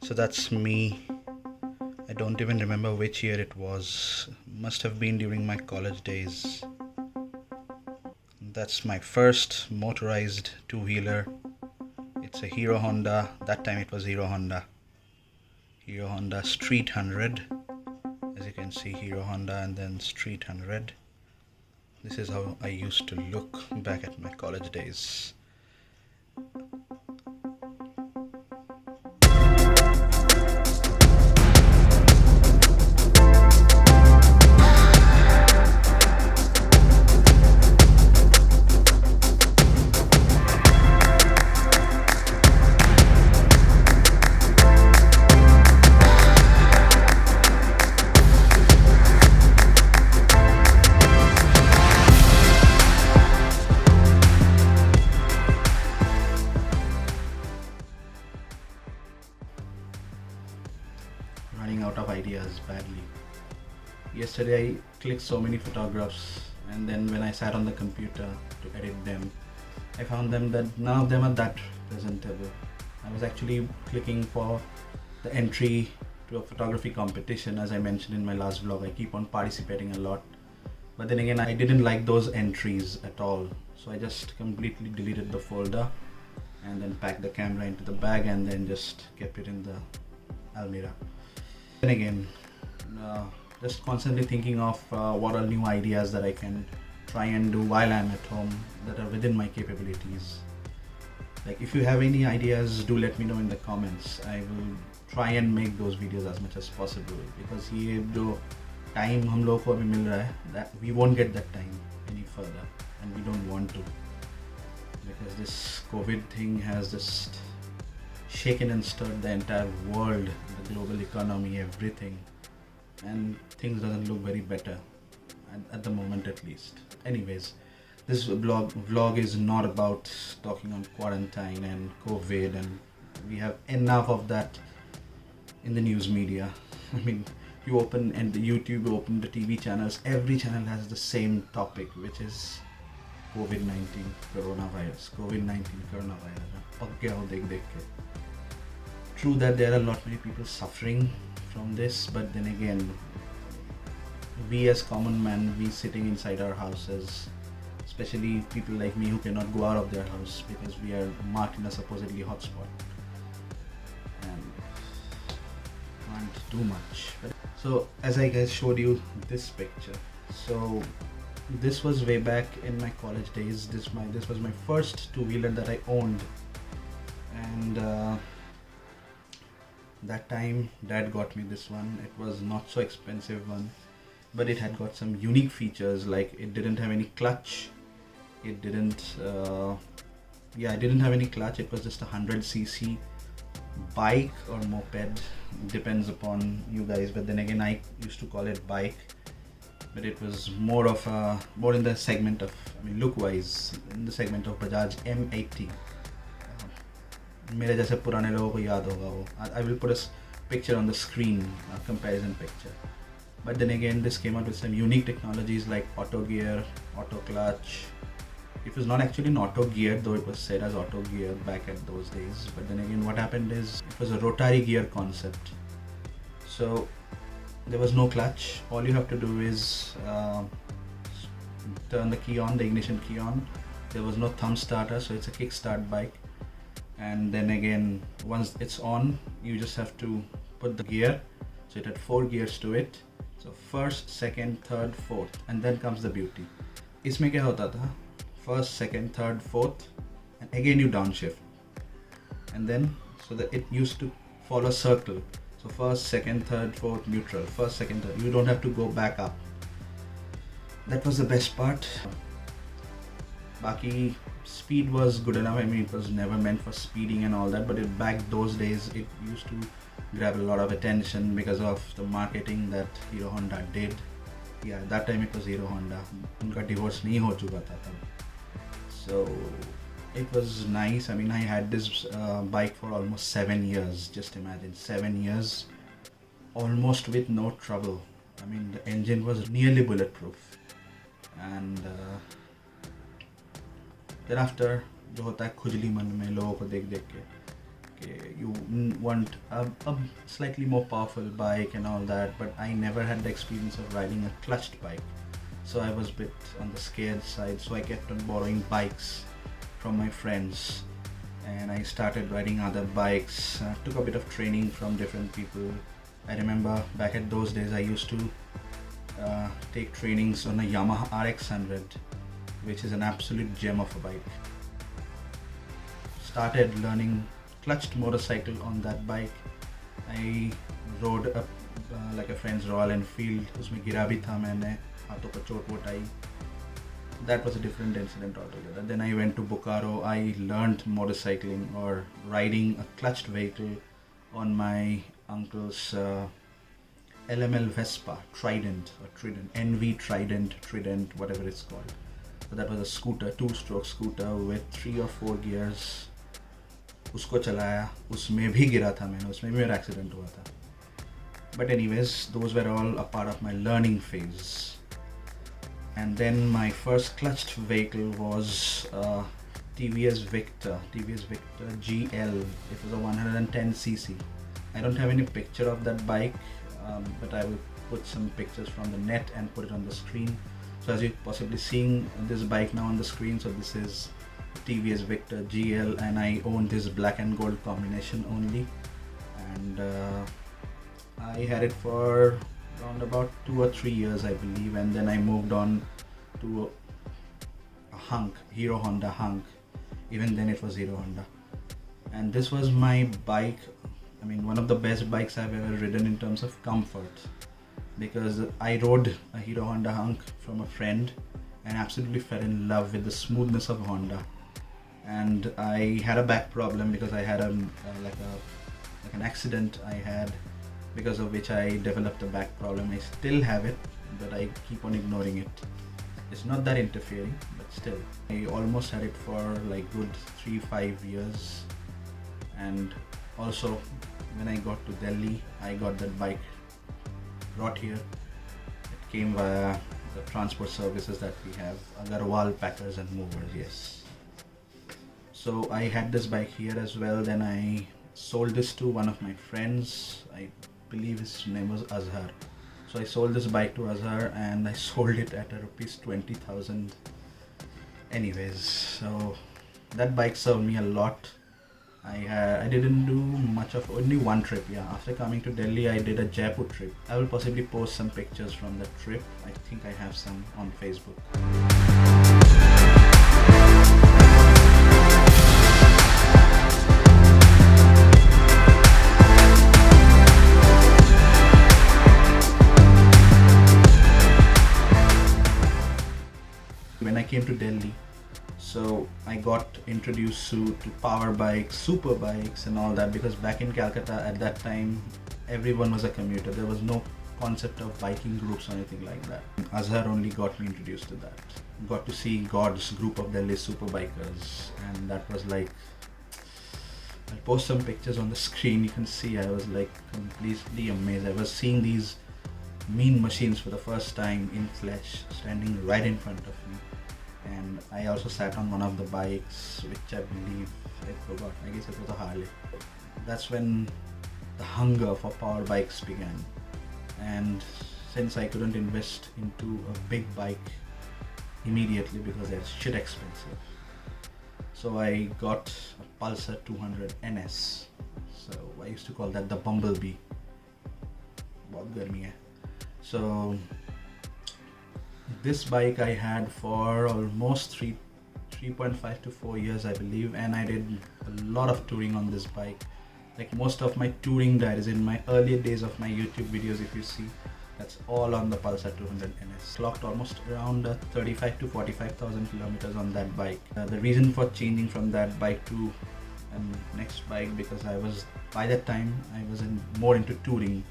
So that's me. I don't even remember which year it was. Must have been during my college days. That's my first motorized two-wheeler. It's a Hero Honda. That time it was Hero Honda Street 100. As you can see, Hero Honda and then Street 100. This is how I used to look back at my college days. Running out of ideas badly. Yesterday I clicked so many photographs, and then when I sat on the computer to edit them, I found them that none of them are that presentable. I was actually clicking for the entry to a photography competition. As I mentioned in my last vlog, I keep on participating a lot, but then again I didn't like those entries at all, so I just completely deleted the folder and then packed the camera into the bag and then just kept it in the almirah. Then again, just constantly thinking of what are new ideas that I can try and do while I'm at home that are within my capabilities. Like, if you have any ideas, do let me know in the comments. I will try and make those videos as much as possible, because ये जो time हम लोगों को अभी मिल रहा है, that we won't get that time any further, and we don't want to, because this COVID thing has just shaken and stirred the entire world, the global economy, everything, and things doesn't look very better at the moment, at least. Anyways, this vlog is not about talking on quarantine and COVID, and we have enough of that in the news media. I mean, you open and the YouTube, open the TV channels, every channel has the same topic, which is COVID-19 coronavirus. COVID-19 coronavirus. True that there are a lot many people suffering from this, but then again, we as common men, we sitting inside our houses, especially people like me who cannot go out of their house because we are marked in a supposedly hotspot and can't do much. So as I guys showed you this picture, so this was way back in my college days. This was my first two-wheeler that I owned, and that time dad got me this one. It was not so expensive one, but it had got some unique features, like it didn't have any clutch. It didn't have any clutch. It was just a 100cc bike or moped, depends upon you guys, but then again I used to call it bike, but it was more in the segment of, I mean, look wise, in the segment of Bajaj M80. मेरे जैसे पुराने लोगों को याद होगा वो. I will put a picture on the screen, a comparison picture. But then again, this came out with some unique technologies like auto gear, auto clutch. It was not actually an auto gear, though it was said as auto gear back at those days. But then again, what happened is it was a rotary gear concept. So there was no clutch. All you have to do is turn the key on, the ignition key on. There was no thumb starter, so it's a kickstart bike. And then again, once it's on, you just have to put the gear. So it had 4 gears to it. So first, second, third, fourth, and then comes the beauty. इसमें क्या होता था? First, second, third, fourth, and again you downshift. And then, so that it used to follow a circle. So first, second, third, fourth, neutral. First, second, third. You don't have to go back up. That was the best part. Baki, speed was good enough. I mean, it was never meant for speeding and all that, but back those days, it used to grab a lot of attention because of the marketing that Hero Honda did. Yeah, that time it was Hero Honda. उनका divorce नहीं हो चुका था तब. So it was nice. I mean, I had this bike for almost 7 years. Just imagine, 7 years, almost with no trouble. I mean, the engine was nearly bulletproof. And then after, जो होता है खुजली मन में लोगों को देख देख के okay, you want a slightly more powerful bike and all that, but I never had the experience of riding a clutched bike. So I was a bit on the scared side, so I kept on borrowing bikes from my friends and I started riding other bikes. Took a bit of training from different people. I remember back at those days I used to take trainings on a Yamaha RX100, which is an absolute gem of a bike. Started learning clutched motorcycle on that bike. I rode up like a friend's Royal Enfield, उसमें गिरा भी था मैंने, हाथों पर चोट vote I. That was a different incident altogether. Then I went to Bokaro. I learned motorcycling or riding a clutched vehicle on my uncle's LML Vespa Trident or Trident, NV Trident, whatever it's called. So that was a scooter, 2-stroke scooter with 3 or 4 gears. उसको चलाया, उसमें भी गिरा था मैंने, उसमें भी मेरा accident हुआ था. But anyways, those were all a part of my learning phase. And then my first clutched vehicle was TVS Victor GL. It was a 110cc. I don't have any picture of that bike, but I will put some pictures from the net and put it on the screen. So as you're possibly seeing this bike now on the screen, so this is TVS Victor GL, and I own this black and gold combination only. And I had it for around about 2 or 3 years, I believe, and then I moved on to a hunk, Hero Honda hunk. Even then it was Hero Honda, and this was my bike. I mean, one of the best bikes I've ever ridden in terms of comfort, because I rode a Hero Honda hunk from a friend and absolutely fell in love with the smoothness of Honda. And I had a back problem because I had like an accident I had, because of which I developed a back problem. I still have it, but I keep on ignoring it. It's not that interfering, but still. I almost had it for like good 3-5 years. And also when I got to Delhi, I got that bike brought here. It came via the transport services that we have, Agarwal Packers and Movers, yes. So I had this bike here as well. Then I sold this to one of my friends. I believe his name was Azhar. So I sold this bike to Azhar and I sold it at rupees 20,000. Anyways, so that bike served me a lot. I didn't do much of, only one trip. Yeah, after coming to Delhi, I did a Jaipur trip. I will possibly post some pictures from that trip. I think I have some on Facebook. When I came to Delhi, so I got introduced to power bikes, super bikes and all that, because back in Calcutta at that time everyone was a commuter. There was no concept of biking groups or anything like that. Azhar only got me introduced to that. Got to see God's group of Delhi super bikers, and that was like, I'll post some pictures on the screen. You can see I was like completely amazed. I was seeing these mean machines for the first time in flesh, standing right in front of me. And I also sat on one of the bikes, which I believe, I forgot, I guess it was a Harley. That's when the hunger for power bikes began. And since I couldn't invest into a big bike immediately because they're shit expensive, so I got a Pulsar 200 NS. So I used to call that the Bumblebee. Bahut garmi hai. So this bike I had for almost 3.5 to 4 years, I believe, and I did a lot of touring on this bike. Like most of my touring diaries in my earlier days of my YouTube videos, if you see, that's all on the Pulsar 200 NS. Clocked almost around 35 to 45,000 kilometers on that bike. The reason for changing from that bike to next bike, because I was, by that time I was more into touring,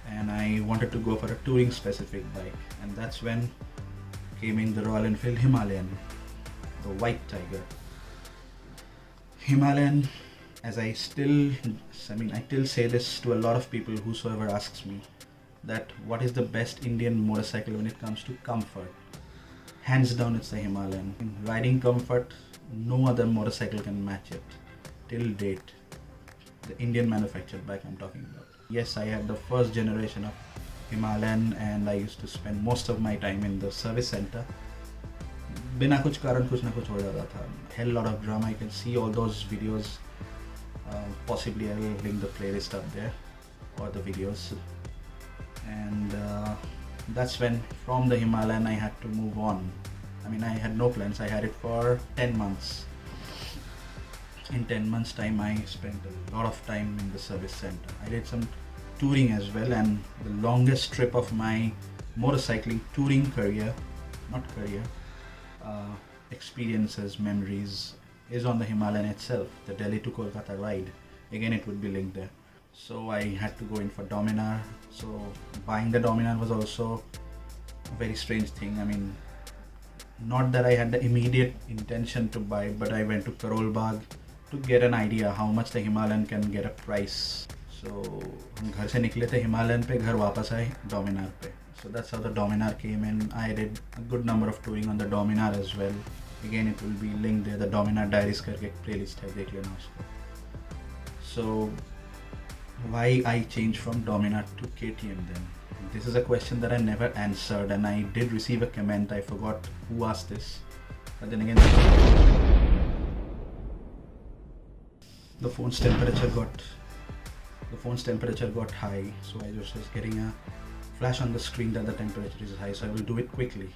and I wanted to go for a touring specific bike, and that's when came in the Royal Enfield Himalayan, the white tiger. Himalayan, as I still say this to a lot of people, whosoever asks me that what is the best Indian motorcycle when it comes to comfort, hands down it's the Himalayan. In riding comfort, no other motorcycle can match it till date. the Indian manufactured bike I'm talking about. Yes, I had the first generation of Himalayan and I used to spend most of my time in the service center. बिना कुछ कारण कुछ ना कुछ हो जाता था. Hell lot of drama. You can see all those videos. Possibly I will link the playlist up there or the videos. And that's when from the Himalayan I had to move on. I mean, I had no plans. I had it for 10 months. In 10 months time I spent a lot of time in the service center. I did some touring as well, and the longest trip of my motorcycling touring career, experiences, memories is on the Himalayan itself, the Delhi to Kolkata ride. Again, it would be linked there. So I had to go in for Dominar. So buying the Dominar was also a very strange thing. I mean, not that I had the immediate intention to buy, but I went to Karol Bagh to get an idea how much the Himalayan can get a price. So हम घर से निकले थे Himalayan पे, घर वापस आए Dominar पे. So that's how the Dominar came in. I did a good number of touring on the Dominar as well. Again, it will be linked there. The Dominar Diaries करके एक playlist है, देख लेना उसको. So why I changed from Dominar to KTM then? This is a question that I never answered, and I did receive a comment. I forgot who asked this, but then again, the phone's temperature got high, so I just was getting a flash on the screen that the temperature is high, so I will do it quickly.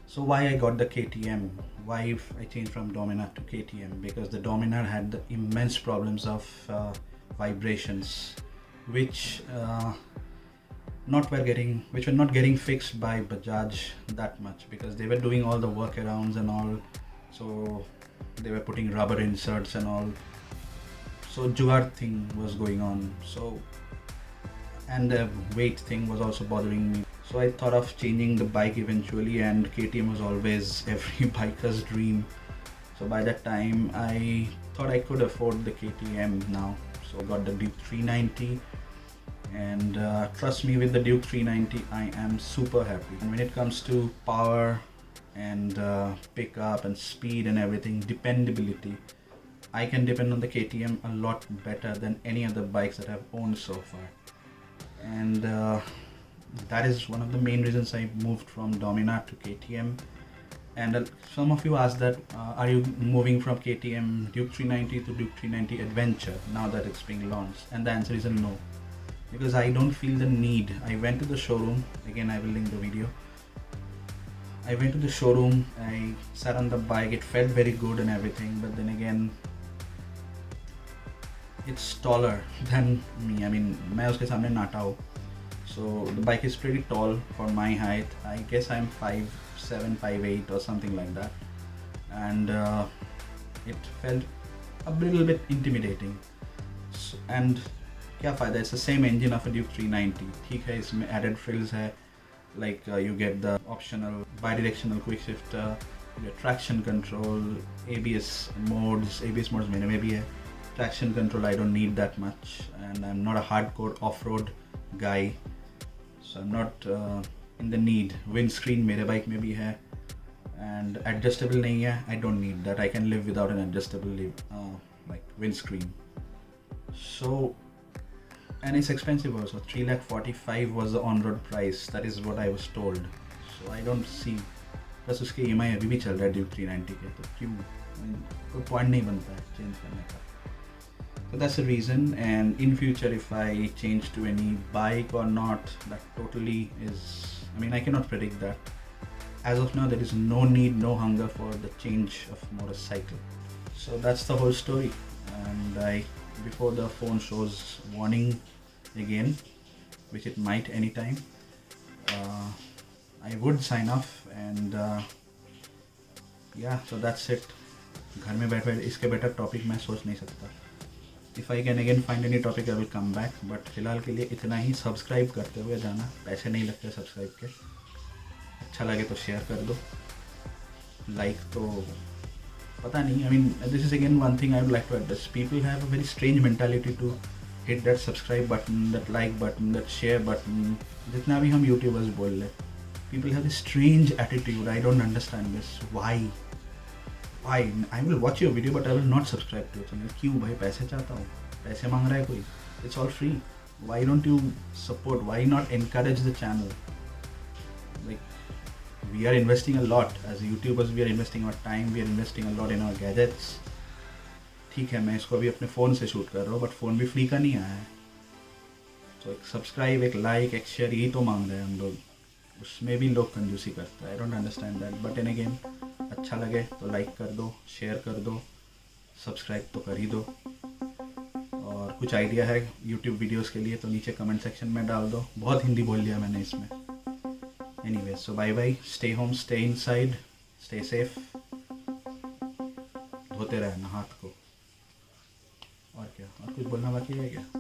So why I got the KTM, why I changed from Dominar to KTM? Because the Dominar had the immense problems of vibrations, which were not getting fixed by Bajaj that much, because they were doing all the workarounds and all. So they were putting rubber inserts and all. So jugaad thing was going on. So, and the weight thing was also bothering me. So I thought of changing the bike eventually, and KTM was always every biker's dream. So by that time I thought I could afford the KTM now. So I got the Duke 390, and trust me, with the Duke 390 I am super happy. And when it comes to power and pickup and speed and everything, dependability, I can depend on the KTM a lot better than any other bikes that I've owned so far. And that is one of the main reasons I moved from Dominar to KTM. And some of you asked that, are you moving from KTM Duke 390 to Duke 390 Adventure now that it's being launched? And the answer is a no, because I don't feel the need. I went to the showroom, again I will link the video. I went to the showroom, I sat on the bike, it felt very good and everything, but then again, it's taller than me. I mean, मैं उसके सामने नाटा हूँ. So the bike is pretty tall for my height. I guess I'm 5'7", 5'8" or something like that. And it felt a little bit intimidating. So, and क्या फ़ायदा? It's the same engine of a Duke 390. ठीक है, इसमें added frills है. Like you get the optional bidirectional quick shifter, you get traction control, ABS modes मेरे में भी है. Traction control I don't need that much, and I'm not a hardcore off-road guy, so I'm not in the need. Windscreen मेरे bike में भी है, and adjustable नहीं है. I don't need that. I can live without an adjustable like windscreen. So, and it's expensive also. 3,45,000 was the on-road price. That is what I was told. So I don't see. plus उसके EMI अभी भी चल रहा है Duke 390 के, तो क्यों कोई पॉइंट नहीं बनता है चेंज करने का. So that's the reason, and in future if I change to any bike or not, that totally is, I mean I cannot predict that. As of now there is no need, no hunger for the change of motorcycle. So that's the whole story, and before the phone shows warning again, which it might anytime, I would sign off, and yeah, so that's it. घर में बैठे इसके better topic मैं सोच नहीं सकता. If I can again find any topic I will come back, but फिलहाल के लिए इतना ही. सब्सक्राइब करते हुए जाना, पैसे नहीं लगते सब्सक्राइब के. अच्छा लगे तो शेयर कर दो, लाइक तो पता नहीं. I mean this is again one thing I would like to address. People have a very strange mentality to hit that subscribe button, that like button, that share button. जितना भी हम YouTubers बोल ले, people have this strange attitude. I don't understand this. Why? I will watch your video but I will not subscribe to it. क्यों भाई, पैसे चाहता हूँ. पैसे मांग रहा है कोई? It's all free. Why don't you support? Why not encourage the channel? Like, we are investing a lot as YouTubers. We are investing our time. We are investing a lot in our gadgets. ठीक है, मैं इसको अभी अपने phone से shoot कर रहा हूँ, बट फ़ोन भी फ्री का नहीं आया है. तो एक सब्सक्राइब, एक लाइक, एक शेयर, यही तो मांग रहे हैं हम लोग. उसमें भी लोग कंजूसी करते हैं. I don't understand that. But in again, अच्छा लगे तो लाइक कर दो, शेयर कर दो, सब्सक्राइब तो कर ही दो. और कुछ आइडिया है यूट्यूब वीडियोस के लिए तो नीचे कमेंट सेक्शन में डाल दो. बहुत हिंदी बोल लिया मैंने इसमें. Anyway, so bye bye. Stay home, stay inside, stay safe. धोते रहना हाथ को. और क्या, और कुछ बोलना बाकी है क्या?